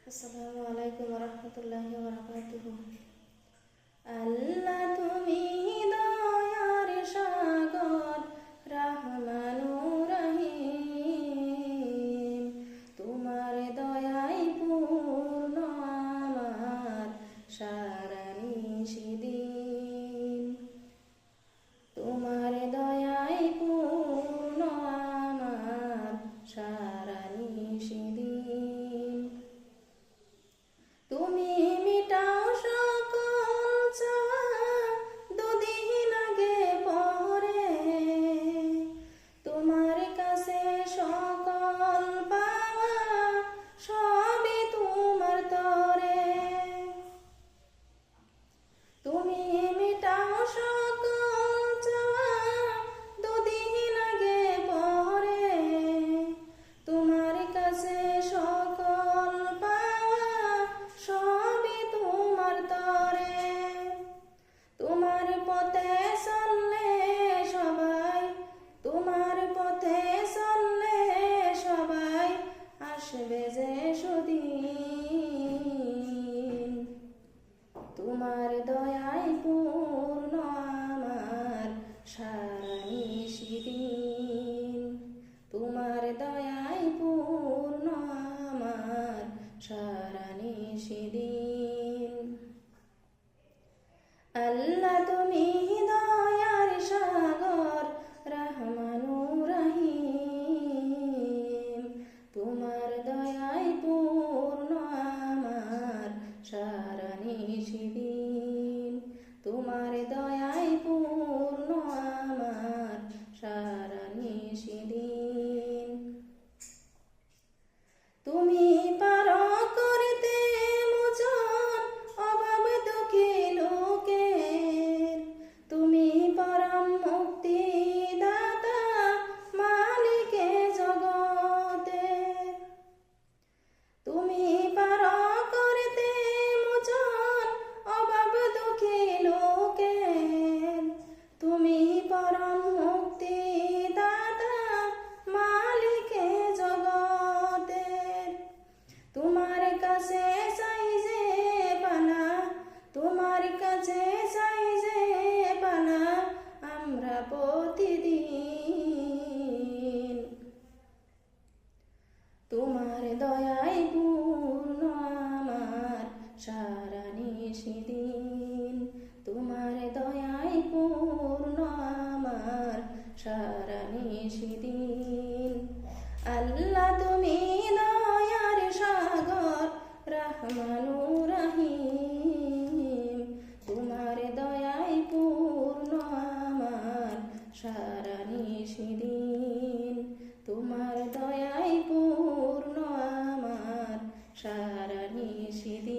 আসসালামু আলাইকুম ওয়া রাহমাতুল্লাহি ওয়া বারাকাতুহু। আল্লাহ তুমি দয়ার সাগর, রহমানুর রহিম। তোমার দয়ায় পূর্ণ আমার সারা নিশিদিন। তোমার দয়ায় পূর্ণ আমার সারা নিশিদিন। তুমি মিটাও সকল চাওয়া, দুদিন আগে পরে। তোমার কাছে সকল পাওয়া, সবই তোমার তরে। তুমি মিটাও সকল চাওয়া, দুদিন আগে পরে। তোমার কাছে সকল পাওয়া, সবই তোমার তরে। তোমার পথে চললে সবাই, তোমার পথে চললে সবাই আসবে যে সুদিন। তোমার দয়ায় পূর্ণ আমার সারা নিশিদিন। তোমার দয়ায় পূর্ণ আমার সারা নিশিদিন। আল্লাহ তুমি দয়ার সাগর, রহমানুর রহিম। তোমার দয়ায় পূর্ণ আমার সারা নিশিদিন। তোমার দয়ায় পূর্ণ আমার সারা নিশিদিন। তুমি পারো করতে মোচন অভাব দুঃখী লোকের। তুমি পরম মুক্তি দাতা, মালিকে জগতের। তুমি পারো করতে মোচন অভাব দুঃখী লোকের। তুমি পরম মুক্তি দাতা, মালিকে জগতের। তোমার কাছে চাই যে পানা, তোমার কাছে চাই যে পানা আমরা প্রতিদিন। তোমার দয়ায় পূর্ণ আমার সারা নিশিদিন। তোমার দয়ায় পূর্ণ আমার সারা নিশিদিন। আল্লাহ তুমি দয়ার সাগর, রহমানুর রহিম। তোমার দয়ায় পূর্ণ আমার সারা নিশিদিন। তোমার দয়ায় পূর্ণ আমার সারা নিশিদিন।